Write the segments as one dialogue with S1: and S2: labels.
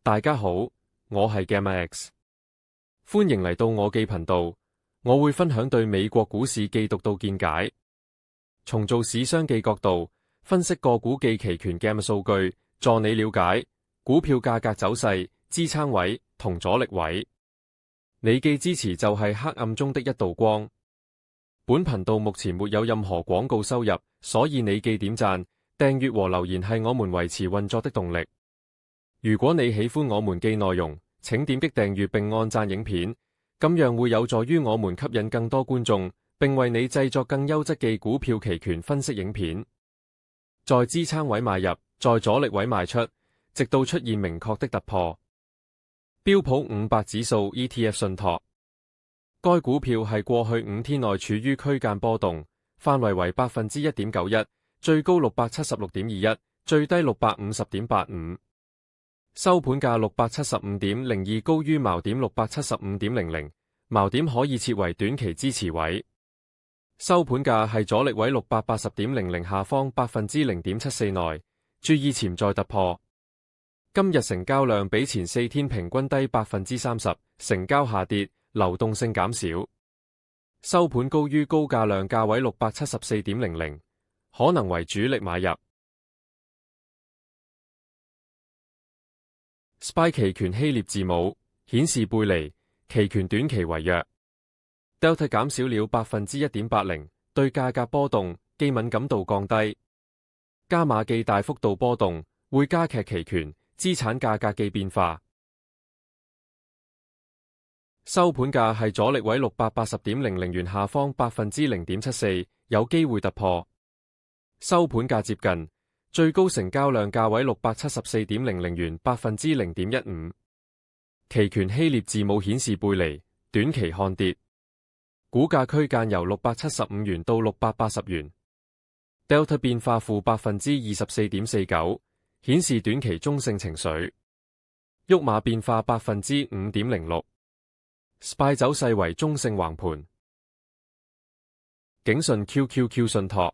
S1: 大家好，我係 GammaX，歡迎嚟到我記頻道。我會分享對美國股市記獨到見解，從做市商記角度分析個股記期權 Gamma 數據，助你了解股票價格走勢、支撐位同阻力位。你記支持就係黑暗中的一道光。本頻道目前沒有任何廣告收入，所以你記點讚、訂閱和留言係我們維持運作的動力。如果你喜歡我們記內容，請點擊訂閱並按讚影片，咁樣會有助於我們吸引更多觀眾，並為你製作更優質記股票期權分析影片。在支撐位買入，在阻力位賣出，直到出現明確的突破。標普500指數 ETF 信託，該股票係過去5天內處於區間波動，範圍為 1.91%， 最高 676.21， 最低 650.85。收盤價 675.02， 高於錨點 675.00， 錨點可以設為短期支持位。收盤價係阻力位 680.00 下方 0.74% 內，注意潛在突破。今日成交量比前4天平均低 30%， 成交下跌，流動性減少。收盤高於高價量價位 674.00， 可能為主力買入。SPY 期權希臘字母顯示背離，期權短期違約。Delta 減少了 1.80%， 對價格波動，基敏感度降低。加碼記大幅度波動，會加劇期權資產價格記變化。收盤價係阻力位 680.00 元下方 0.74%， 有機會突破。收盤價接近。最高成交量價位 674.00 元 0.15%。 期權希臘字母顯示背離，短期看跌。股價區間由675元到680元。Delta 變化負 24.49%， 顯示短期中性情緒。沃馬變化 5.06%。SPY 走勢為中性橫盤。景順 QQQ 信託，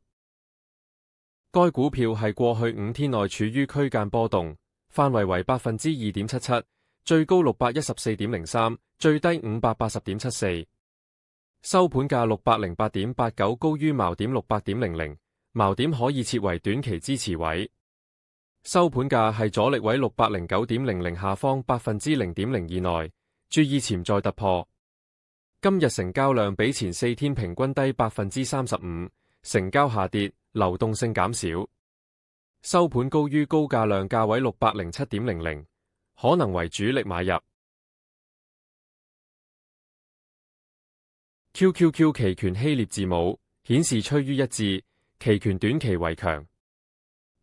S1: 該股票係過去5天內處於區間波動，範圍為 2.77%， 最高 614.03， 最低 580.74。收盤價 608.89， 高於錨點 600.00， 錨點可以設為短期支持位。收盤價係阻力位 609.00 下方 0.02% 內，注意潛在突破。今日成交量比前4天平均低 35%， 成交下跌，流動性減少。收盤高於高價量價位 607.00， 可能為主力買入。QQQ 期權希臘字母顯示趨於一致，期權短期為強。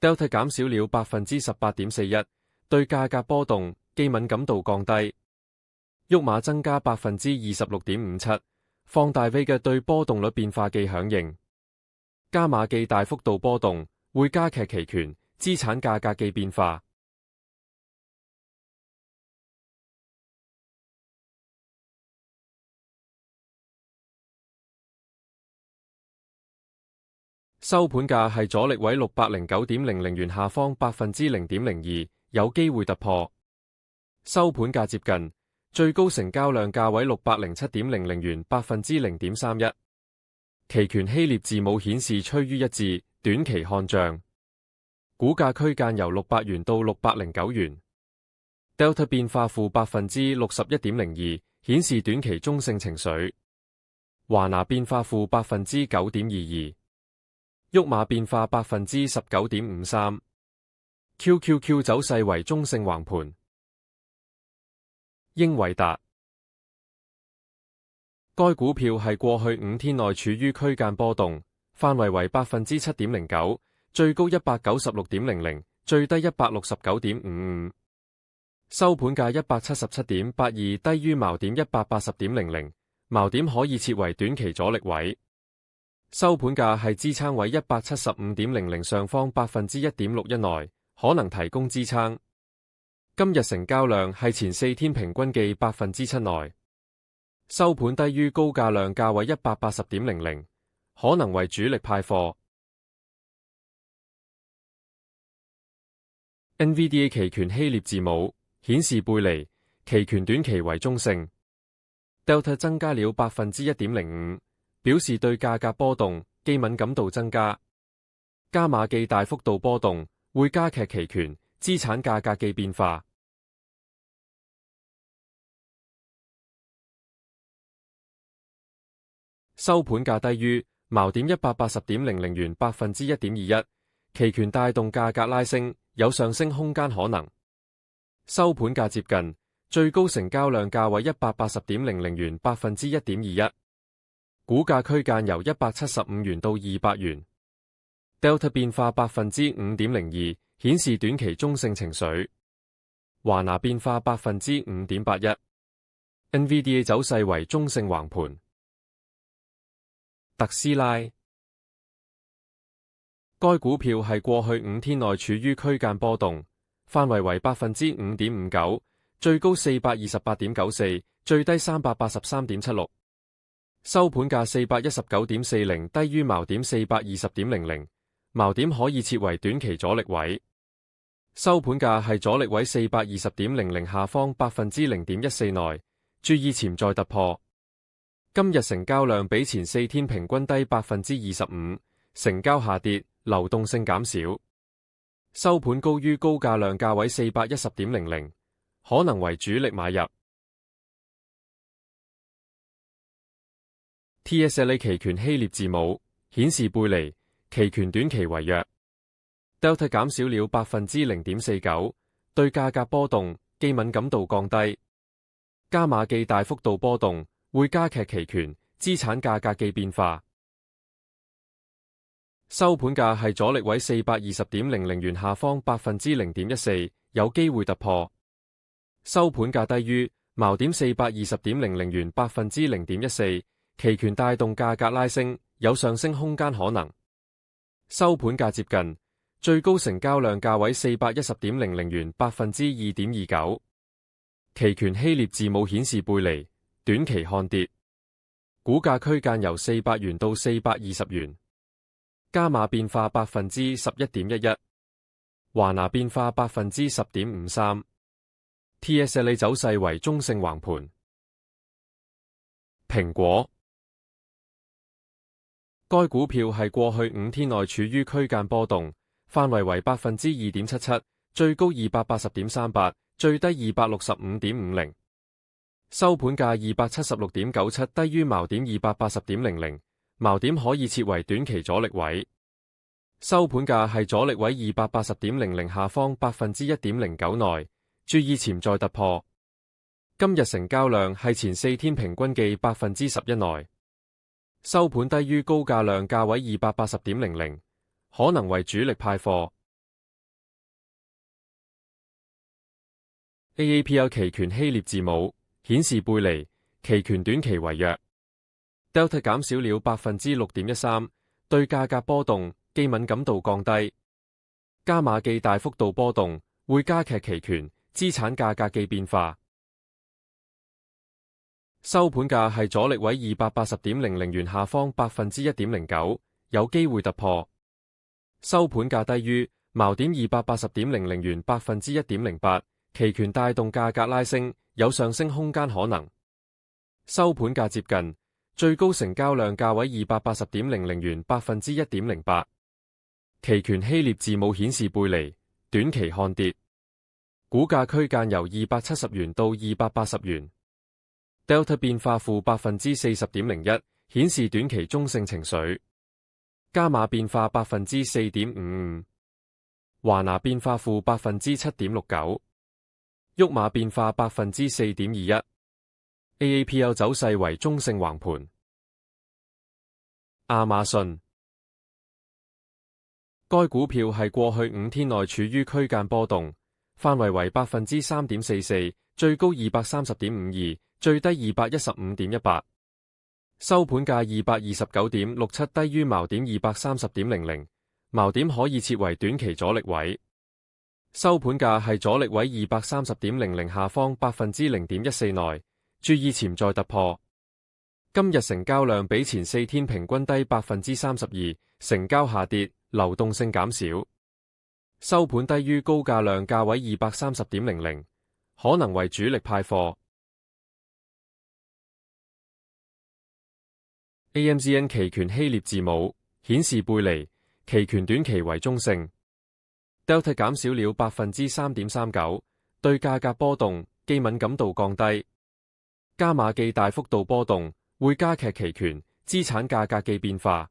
S1: Delta 減少了 18.41%， 對價格波動，基敏感度降低。沃馬增加 26.57%， 放大 Vega 對波動率變化記響應。加碼記大幅度波動，會加劇期權資產價格記變化。收盤價係阻力位 609.00 元下方 0.02%， 有機會突破。收盤價接近，最高成交量價位 607.00 元 0.31%。期權希臘字母顯示趨於一致，短期看漲。股價區間由600元到609元。Delta 變化負 61.02%， 顯示短期中性情緒。華拿變化負 9.22%。沃馬變化 19.53%。QQQ 走勢為中性橫盤。英偉達，該股票係過去5天內處於區間波動，範圍為 7.09%， 最高 196.00， 最低 169.55。收盤價 177.82， 低於錨點 180.00， 錨點可以設為短期阻力位。收盤價係支撐位 175.00 上方 1.61% 內，可能提供支撐。今日成交量係前4天平均記 7% 內。收盤低於高價量價位 180.00， 可能為主力派貨。NVDA 期權希臘字母顯示背離，期權短期為中性。Delta 增加了 1.05%， 表示對價格波動既敏感度增加。加碼既大幅度波動，會加劇期權資產價格既變化。收盤價低於錨點 180.00 元 1.21%， 期權帶動價格拉升，有上升空間可能。收盤價接近，最高成交量價位 180.00 元 1.21%， 股價區間由175元到200元。Delta 變化 5.02%， 顯示短期中性情緒。華拿變化 5.81%。NVDA 走勢為中性橫盤。特斯拉，該股票係過去5天內處於區間波動，範圍為 5.59%， 最高 428.94， 最低 383.76。收盤價 419.40， 低於錨點 420.00， 錨點可以設為短期阻力位。收盤價係阻力位 420.00 下方 0.14% 內，注意潛在突破。今日成交量比前4天平均低 25%， 成交下跌，流動性減少。收盤高於高價量價位 410.00， 可能為主力買入。TSLA 期權希臘字母顯示背離，期權短期為弱。Delta 減少了 0.49%， 對價格波動既敏感度降低。加碼既大幅度波動，會加劇期權資產價格既變化。收盤價係阻力位 420.00 元下方 0.14%， 有機會突破。收盤價低於錨點 420.00 元 0.14%， 期權帶動價格拉升，有上升空間可能。收盤價接近，最高成交量價位 410.00 元 2.29%。期權希臘字母顯示背離，短期看跌，股價區間由400元到420元。加碼變化 11.11%， 華拿變化 10.53%。TSLA 走勢為中性橫盤。蘋果，該股票係過去5天內處於區間波動，範圍為 2.77%， 最高 280.38， 最低 265.50。收盤價 276.97， 低於錨點 280.00， 錨點可以設為短期阻力位。收盤價係阻力位 280.00 下方 1.09% 內，注意潛在突破。今日成交量係前4天平均嘅 11% 內。收盤低於高價量價位 280.00， 可能為主力派貨。AAPL 期權希臘字母顯示背離，期權短期為弱。Delta 減少了 6.13%， 對價格波動既敏感度降低。加碼既大幅度波動，會加劇期權資產價格既變化。收盤價係阻力位 280.00 元下方 1.09%， 有機會突破。收盤價低於錨點 280.00 元 1.08%， 期權帶動價格拉升，有上升空間可能。收盤價接近，最高成交量價位 280.00 元 1.08%。期權希臘字母顯示背離，短期看跌，股價區間由270元到280元。Delta 變化負 40.01%， 顯示短期中性情緒。加碼變化 4.55%。華拿變化負 7.69%。沃馬變化 4.21%。AAPL 走勢為中性橫盤。亞馬遜，該股票係過去5天內處於區間波動，範圍為 3.44%， 最高 230.52， 最低 215.18。收盤價 229.67， 低於錨點 230.00， 錨點可以設為短期阻力位。收盤價係阻力位 230.00 下方 0.14% 內，注意潛在突破。今日成交量比前4天平均低 32%， 成交下跌，流動性減少。收盤低於高價量價位 230.00，可能為主力派貨。AMZN 期權希臘字母顯示背離，期權短期為中性。Delta 減少了 3.39%， 對價格波動，既敏感度降低。加碼既大幅度波動，會加劇期權資產價格既變化。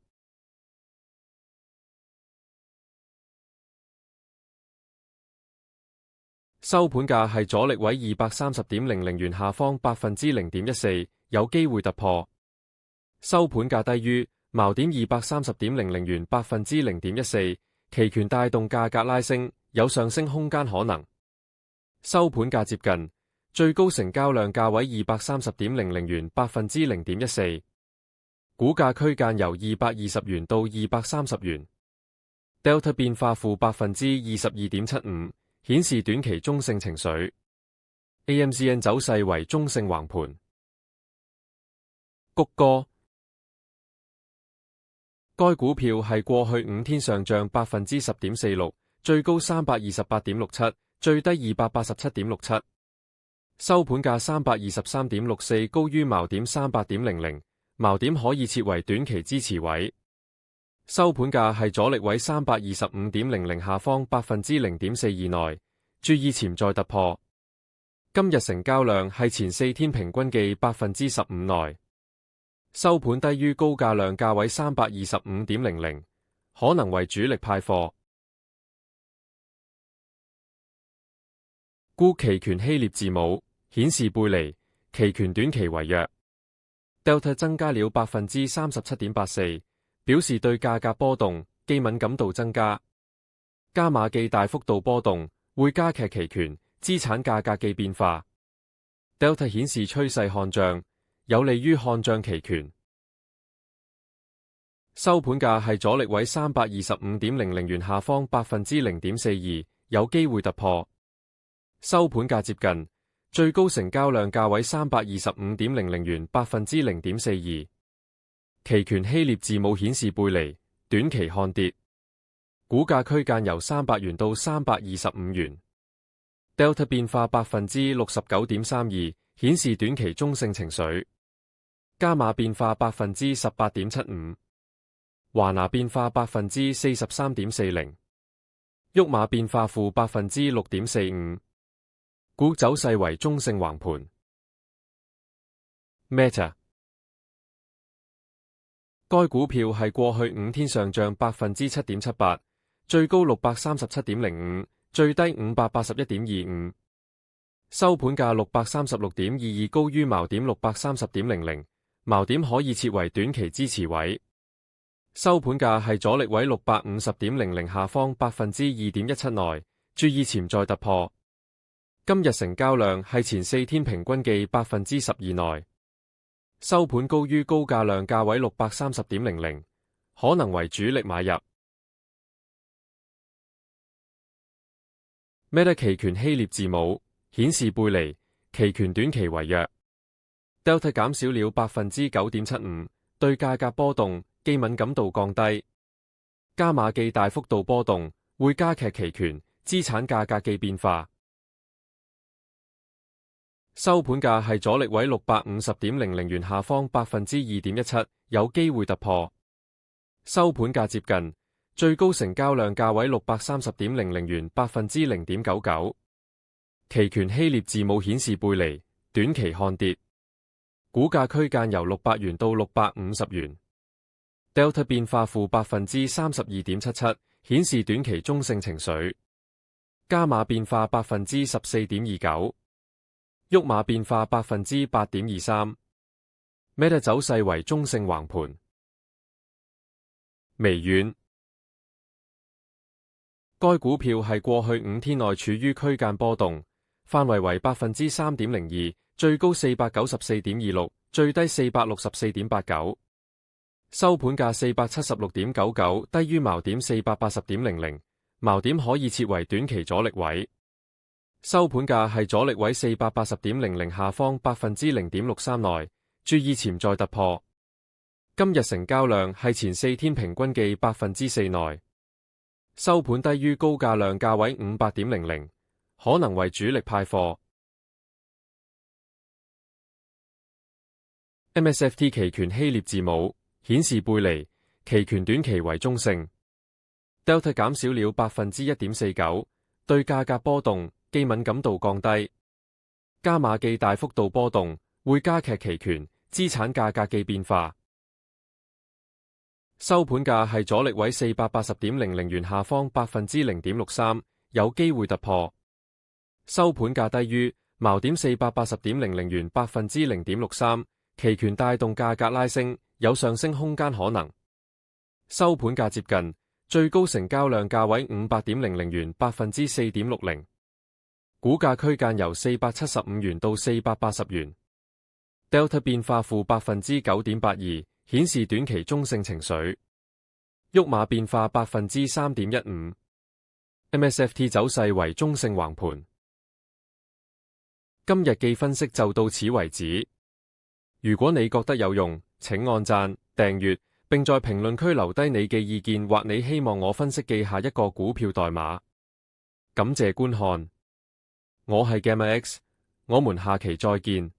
S1: 收盤價係阻力位 230.00 元下方 0.14%， 有機會突破。收盤價低於錨點 230.00 元 0.14%， 期權帶動價格拉升，有上升空間可能。收盤價接近，最高成交量價位 230.00 元 0.14%， 股價區間由220元到230元。Delta 變化負 22.75%， 顯示短期中性情緒。AMZN 走勢為中性橫盤。谷歌該股票係過去5天上漲 10.46%， 最高 328.67， 最低 287.67， 收盤價 323.64， 高於錨點 300.00， 錨點可以設為短期支持位。收盤價係阻力位 325.00 下方 0.42% 內，注意潛在突破。今日成交量係前4天平均嘅 15% 內。收盤低於高價量價位 325.00， 可能為主力派貨。沽期權希臘字母顯示背離，期權短期為弱。Delta 增加了 37.84%， 表示對價格波動，既敏感度增加。加碼既大幅度波動，會加劇期權資產價格既變化。Delta 顯示趨勢看漲，有利於看漲期權。收盤價係阻力位 325.00 元下方 0.42%， 有機會突破。收盤價接近，最高成交量價位 325.00 元 0.42%。期權希臘字母顯示背離，短期看跌。股價區間由300元到325元。Delta 變化 69.32%， 顯示短期中性情緒。加碼變化 18.75%。華拿變化 43.40%。沃馬變化負 6.45%。股走勢為中性橫盤。Meta 該股票係過去5天上漲 7.78%， 最高 637.05， 最低 581.25， 收盤價 636.22， 高於錨點 630.00， 錨點可以設為短期支持位。收盤價係阻力位 650.00 下方 2.17% 內，注意潛在突破。今日成交量係前4天平均嘅 10% 內。收盤高於高價量價位 630.00， 可能為主力買入。Meta 期權希臘字母顯示背離，期權短期為弱。Delta 減少了 9.75%， 對價格波動，既敏感度降低。加碼既大幅度波動，會加劇期權資產價格既變化。收盤價係阻力位 650.00 元下方 2.17%， 有機會突破。收盤價接近，最高成交量價位 630.00 元 0.99%。期權希臘字母顯示背離，短期看跌。股價區間由600元到650元。Delta 變化負 32.77%， 顯示短期中性情緒。加碼變化 14.29%。沃馬變化 8.23%。Meta 走勢為中性橫盤。微軟該股票係過去5天內處於區間波動，範圍為 3.02%， 最高 494.26， 最低 464.89。收盤價 476.99， 低於錨點 480.00， 錨點可以設為短期阻力位。收盤價係阻力位 480.00 下方 0.63% 內，注意潛在突破。今日成交量係前4天平均嘅 4% 內。收盤低於高價量價位 500.00， 可能為主力派貨。MSFT 期權希臘字母顯示背離，期權短期為中性。Delta 減少了1.49%，對價格波動既敏感度降低。加碼既大幅度波動，會加劇期權資產價格既變化。收盤價係阻力位480.00元下方0.63%，有機會突破。收盤價低於錨點480.00元0.63%，期權帶動價格拉升，有上升空間可能。收盤價接近，最高成交量價位500.00元4.60%，股價區間由475元到480元。Delta 變化負9.82%，顯示短期中性情緒。沃馬變化3.15%。MSFT 走勢為中性橫盤。今日嘅分析就到此為止。如果你覺得有用，請按讚、訂閱，並在評論區留低你嘅意見或你希望我分析嘅下一個股票代碼。感謝觀看，我係 Gamma X，我們下期再見。